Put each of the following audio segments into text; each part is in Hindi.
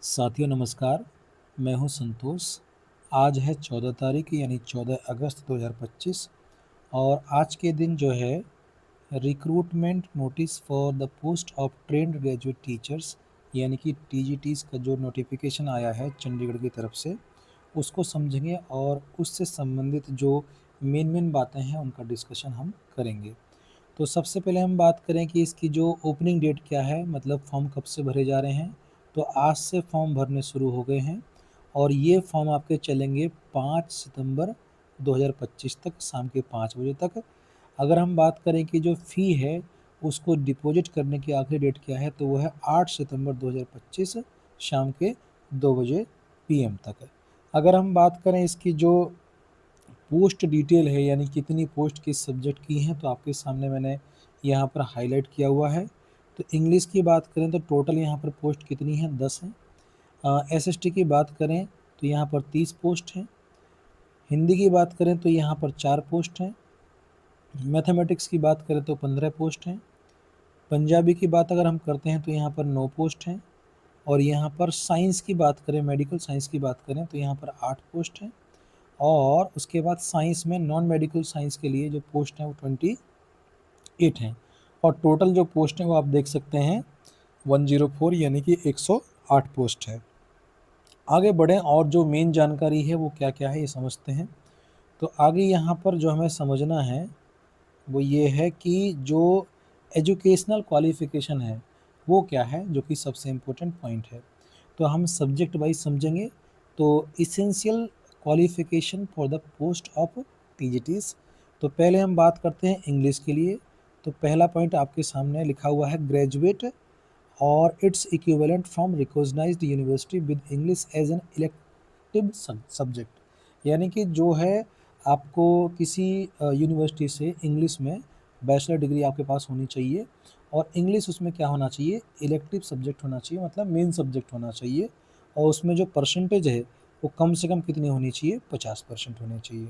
साथियों नमस्कार, मैं हूं संतोष। आज है 14 तारीख यानी 14 अगस्त 2025 और आज के दिन जो है recruitment notice for the post of trained graduate teachers यानी कि टीजीटीज़ का जो नोटिफिकेशन आया है चंडीगढ़ की तरफ से, उसको समझेंगे और उससे संबंधित जो मेन बातें हैं उनका डिस्कशन हम करेंगे। तो सबसे पहले हम बात करें कि इसकी जो ओपनिंग डेट क्या है, मतलब फॉर्म कब से भरे जा रहे हैं। तो आज से फॉर्म भरने शुरू हो गए हैं और ये फॉर्म आपके चलेंगे 5 सितंबर 2025 तक शाम के 5 बजे तक। अगर हम बात करें कि जो फ़ी है उसको डिपॉजिट करने की आखिरी डेट क्या है, तो वो है 8 सितंबर 2025 शाम के 2 बजे पीएम तक। अगर हम बात करें इसकी जो पोस्ट डिटेल है यानी कितनी पोस्ट किस सब्जेक्ट की हैं, तो आपके सामने मैंने यहाँ पर हाईलाइट किया हुआ है। तो इंग्लिश की बात करें तो टोटल यहाँ पर पोस्ट कितनी है, 10 हैं। एसएसटी की बात करें तो यहाँ पर 30 पोस्ट हैं। हिंदी की बात करें तो यहाँ पर 4 पोस्ट हैं। मैथमेटिक्स की बात करें तो 15 पोस्ट हैं। पंजाबी की बात अगर हम करते हैं तो यहाँ पर 9 पोस्ट हैं। और यहाँ पर साइंस की बात करें, मेडिकल साइंस की बात करें तो यहाँ पर 8 पोस्ट हैं। और उसके बाद साइंस में नॉन मेडिकल साइंस के लिए जो पोस्ट हैं वो 28 हैं। और टोटल जो पोस्ट हैं वो आप देख सकते हैं 104 यानी कि 108 पोस्ट है। आगे बढ़ें और जो मेन जानकारी है वो क्या क्या है ये समझते हैं। तो आगे यहाँ पर जो हमें समझना है वो ये है कि जो एजुकेशनल क्वालिफ़िकेशन है वो क्या है, जो कि सबसे इम्पोर्टेंट पॉइंट है। तो हम सब्जेक्ट वाइज समझेंगे। तो essential qualification for the post of TGTs. तो पहले हम बात करते हैं इंग्लिश के लिए। तो पहला पॉइंट आपके सामने लिखा हुआ है ग्रेजुएट और its equivalent from recognised university with English as an elective subject. यानी कि जो है आपको किसी यूनिवर्सिटी से इंग्लिश में बैचलर डिग्री आपके पास होनी चाहिए और इंग्लिश उसमें क्या होना चाहिए, इलेक्टिव सब्जेक्ट होना चाहिए, मतलब मेन सब्जेक्ट होना चाहिए। और उसमें जो परसेंटेज है वो कम से कम कितनी होनी चाहिए, 50% होनी चाहिए।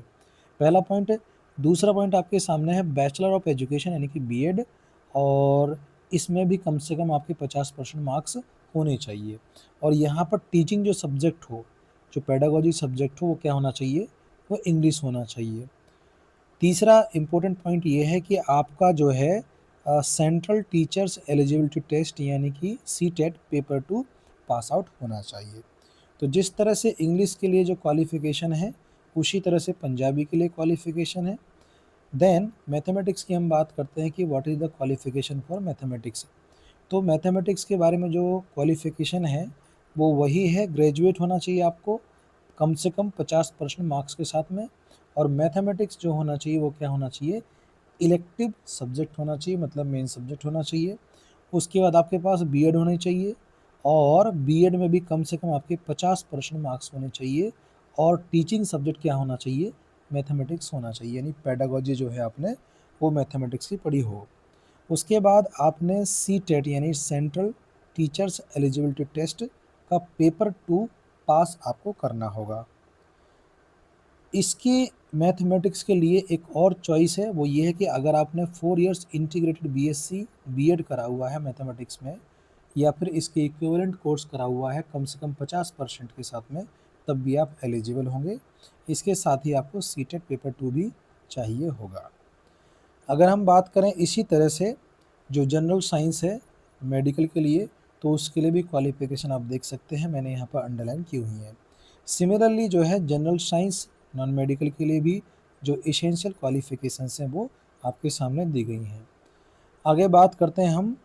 पहला पॉइंट। दूसरा पॉइंट आपके सामने है बैचलर ऑफ एजुकेशन यानी कि बीएड, और इसमें भी कम से कम आपके 50% मार्क्स होने चाहिए। और यहाँ पर टीचिंग जो सब्जेक्ट हो, जो पेडागोजी सब्जेक्ट हो, वो क्या होना चाहिए, वो इंग्लिश होना चाहिए। तीसरा इम्पोर्टेंट पॉइंट ये है कि आपका जो है सेंट्रल टीचर्स एलिजिबिलिटी टेस्ट यानी कि सीटेट पेपर 2 पास आउट होना चाहिए। तो जिस तरह से इंग्लिश के लिए जो क्वालिफ़िकेशन है उसी तरह से पंजाबी के लिए क्वालिफ़िकेशन है। देन मैथमेटिक्स की हम बात करते हैं कि what is the qualification for mathematics. तो मैथमेटिक्स के बारे में जो क्वालिफ़िकेशन है वो वही है, ग्रेजुएट होना चाहिए आपको कम से कम 50% मार्क्स के साथ में। और मैथमेटिक्स जो होना चाहिए वो क्या होना चाहिए, इलेक्टिव सब्जेक्ट होना चाहिए, मतलब मेन सब्जेक्ट होना चाहिए। उसके बाद आपके पास बीएड होनी चाहिए और बीएड में भी कम से कम आपके 50% मार्क्स होने चाहिए। और टीचिंग सब्जेक्ट क्या होना चाहिए, मैथमेटिक्स होना चाहिए, यानी पेडागोजी जो है आपने वो मैथमेटिक्स की पढ़ी हो। उसके बाद आपने सी टेट यानी सेंट्रल टीचर्स एलिजिबिलिटी टेस्ट का पेपर 2 पास आपको करना होगा। इसकी मैथमेटिक्स के लिए एक और चॉइस है, वो ये है कि अगर आपने 4 इयर्स इंटीग्रेटेड बीएससी बीएड करा हुआ है मैथमेटिक्स में, या फिर इसके इक्विवेलेंट कोर्स करा हुआ है कम से कम 50% के साथ में, तब भी आप एलिजिबल होंगे। इसके साथ ही आपको सीटेट पेपर 2 भी चाहिए होगा। अगर हम बात करें इसी तरह से जो जनरल साइंस है मेडिकल के लिए, तो उसके लिए भी क्वालिफ़िकेशन आप देख सकते हैं, मैंने यहाँ पर अंडरलाइन की हुई है। सिमिलरली जो है जनरल साइंस नॉन मेडिकल के लिए भी जो एसेंशियल क्वालिफ़िकेशंस हैं वो आपके सामने दी गई हैं। आगे बात करते हैं हम,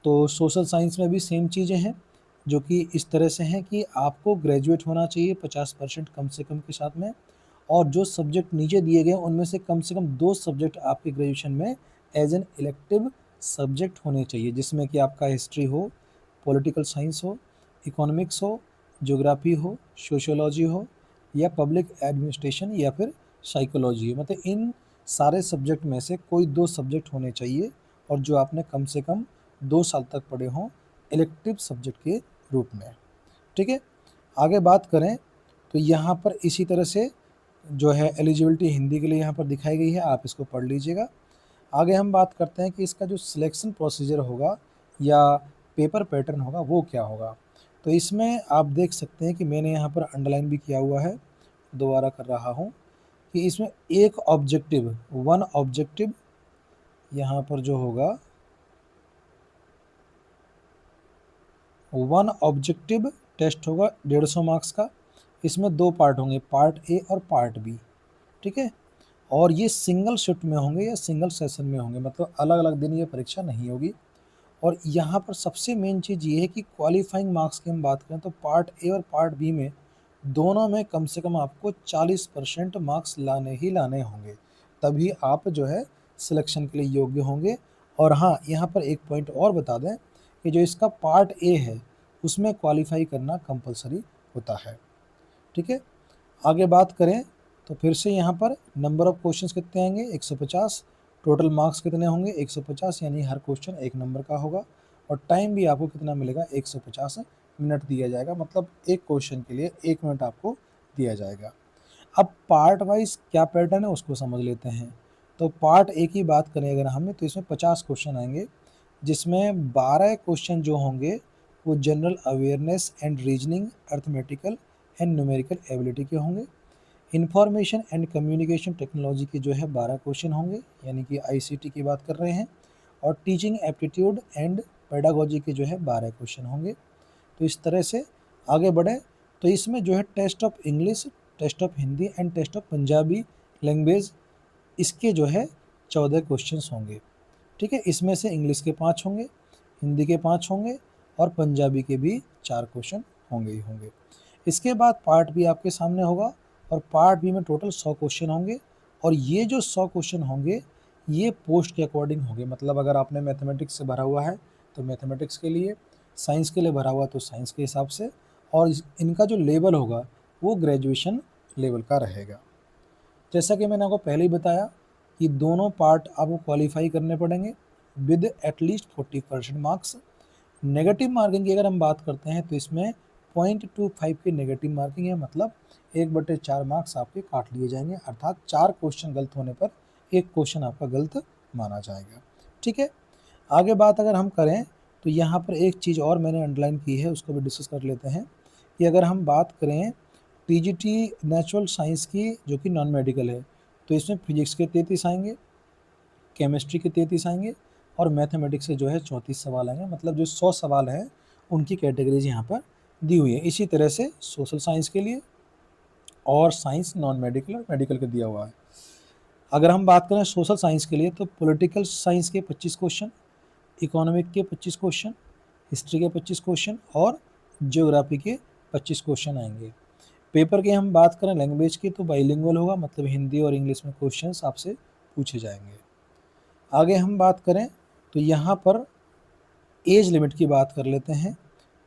तो सोशल साइंस में भी सेम चीज़ें हैं जो कि इस तरह से हैं कि आपको ग्रेजुएट होना चाहिए 50% कम से कम के साथ में। और जो सब्जेक्ट नीचे दिए गए उनमें से कम 2 सब्जेक्ट आपके ग्रेजुएशन में एज एन इलेक्टिव सब्जेक्ट होने चाहिए, जिसमें कि आपका हिस्ट्री हो, पॉलिटिकल साइंस हो, इकोनॉमिक्स हो, ज्योग्राफी हो, सोशियोलॉजी हो, या पब्लिक एडमिनिस्ट्रेशन या फिर साइकोलॉजी हो। मतलब इन सारे सब्जेक्ट में से कोई 2 सब्जेक्ट होने चाहिए और जो आपने कम से कम 2 साल तक पढ़े हों इलेक्टिव सब्जेक्ट के रूप में। ठीक है। आगे बात करें तो यहाँ पर इसी तरह से जो है एलिजिबिलिटी हिंदी के लिए यहाँ पर दिखाई गई है, आप इसको पढ़ लीजिएगा। आगे हम बात करते हैं कि इसका जो सिलेक्शन प्रोसीजर होगा या पेपर पैटर्न होगा वो क्या होगा। तो इसमें आप देख सकते हैं कि मैंने यहाँ पर अंडरलाइन भी किया हुआ है, दोबारा कर रहा हूँ कि इसमें एक ऑब्जेक्टिव, वन ऑब्जेक्टिव यहाँ पर जो होगा, वन ऑब्जेक्टिव टेस्ट होगा 150 मार्क्स का। इसमें 2 पार्ट होंगे, पार्ट ए और पार्ट बी, ठीक है। और ये सिंगल शिफ्ट में होंगे या सिंगल सेशन में होंगे, मतलब अलग अलग दिन ये परीक्षा नहीं होगी। और यहाँ पर सबसे मेन चीज़ ये है कि क्वालिफाइंग मार्क्स की हम बात करें तो पार्ट ए और पार्ट बी में दोनों में कम से कम आपको 40% मार्क्स लाने ही लाने होंगे, तभी आप जो है सिलेक्शन के लिए योग्य होंगे। और हाँ, यहाँ पर एक पॉइंट और बता दें कि जो इसका पार्ट ए है उसमें क्वालिफाई करना कंपलसरी होता है, ठीक है। आगे बात करें तो फिर से यहाँ पर नंबर ऑफ क्वेश्चंस कितने आएंगे, 150। टोटल मार्क्स कितने होंगे, 150, यानी हर क्वेश्चन 1 नंबर का होगा। और टाइम भी आपको कितना मिलेगा, 150 मिनट दिया जाएगा, मतलब एक क्वेश्चन के लिए 1 मिनट आपको दिया जाएगा। अब पार्ट वाइज क्या पैटर्न है उसको समझ लेते हैं। तो पार्ट ए की बात करें अगर हमें, तो इसमें 50 क्वेश्चन आएंगे, जिसमें 12 क्वेश्चन जो होंगे वो general awareness and reasoning, arithmetical and numerical ability के होंगे। इंफॉर्मेशन एंड कम्युनिकेशन टेक्नोलॉजी के जो है 12 क्वेश्चन होंगे, यानी कि आईसीटी की बात कर रहे हैं। और टीचिंग एप्टीट्यूड एंड पेडागोजी के जो है 12 क्वेश्चन होंगे। तो इस तरह से आगे बढ़े तो इसमें जो है test of English, test of Hindi and test of Punjabi language, इसके जो है 14 क्वेश्चंस होंगे, ठीक है। इसमें से इंग्लिश के 5 होंगे, हिंदी के 5 होंगे और पंजाबी के भी 4 क्वेश्चन होंगे ही होंगे। इसके बाद पार्ट बी आपके सामने होगा और पार्ट बी में टोटल 100 क्वेश्चन होंगे। और ये जो 100 क्वेश्चन होंगे ये पोस्ट के अकॉर्डिंग होंगे, मतलब अगर आपने मैथमेटिक्स से भरा हुआ है तो मैथमेटिक्स के लिए, साइंस के लिए भरा हुआ तो साइंस के हिसाब से, और इनका जो लेवल होगा वो ग्रेजुएशन लेवल का रहेगा। जैसा कि मैंने आपको पहले ही बताया कि दोनों पार्ट आपको क्वालिफाई करने पड़ेंगे with at least 40% marks. Negative marking की अगर हम बात करते हैं तो इसमें 0.25 की नेगेटिव मार्किंग है, मतलब 1/4 मार्क्स आपके काट लिए जाएंगे, अर्थात 4 क्वेश्चन गलत होने पर 1 क्वेश्चन आपका गलत माना जाएगा, ठीक है। आगे बात अगर हम करें तो यहाँ पर एक चीज़ और मैंने अंडरलाइन की है, उसको भी डिस्कस कर लेते हैं कि अगर हम बात करें टीजीटी नेचुरल साइंस की जो कि नॉन मेडिकल है, तो इसमें फिजिक्स के 33 आएंगे, केमिस्ट्री के 33 आएंगे और मैथमेटिक्स से जो है 34 सवाल आएंगे, मतलब जो 100 सवाल हैं उनकी कैटेगरीज यहाँ पर दी हुई है। इसी तरह से सोशल साइंस के लिए और साइंस नॉन मेडिकल और मेडिकल का दिया हुआ है। अगर हम बात करें सोशल साइंस के लिए तो पॉलिटिकल साइंस के 25 क्वेश्चन, इकोनॉमिक के 25 क्वेश्चन, हिस्ट्री के 25 क्वेश्चन और ज्योग्राफी के 25 क्वेश्चन आएंगे। पेपर की हम बात करें लैंग्वेज की तो बाइलिंगुअल होगा, मतलब हिंदी और इंग्लिश में क्वेश्चंस आपसे पूछे जाएंगे। आगे हम बात करें तो यहाँ पर एज लिमिट की बात कर लेते हैं।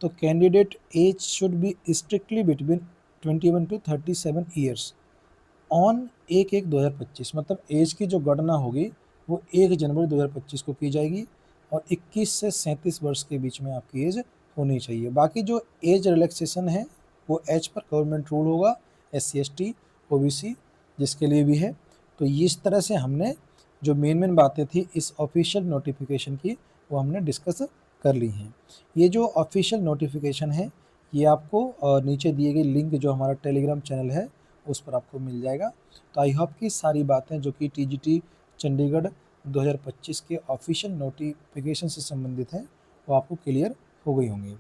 तो candidate age should be strictly between 21 to 37 years on 1/1/2025, मतलब एज की जो गणना होगी वो 1 जनवरी 2025 को की जाएगी और 21 से 37 वर्ष के बीच में आपकी एज होनी चाहिए। बाकी जो एज रिलैक्सेशन है वो एज पर गवर्नमेंट रूल होगा, SC ST OBC जिसके लिए भी है। तो इस तरह से हमने जो मेन बातें थी इस ऑफिशियल नोटिफिकेशन की वो हमने डिस्कस कर ली हैं। ये जो ऑफिशियल नोटिफिकेशन है ये आपको नीचे दिए गए लिंक जो हमारा टेलीग्राम चैनल है उस पर आपको मिल जाएगा। तो आई होप कि सारी बातें जो कि TGT चंडीगढ़ 2025 के ऑफिशियल नोटिफिकेशन से संबंधित हैं वो आपको क्लियर हो गई होंगी।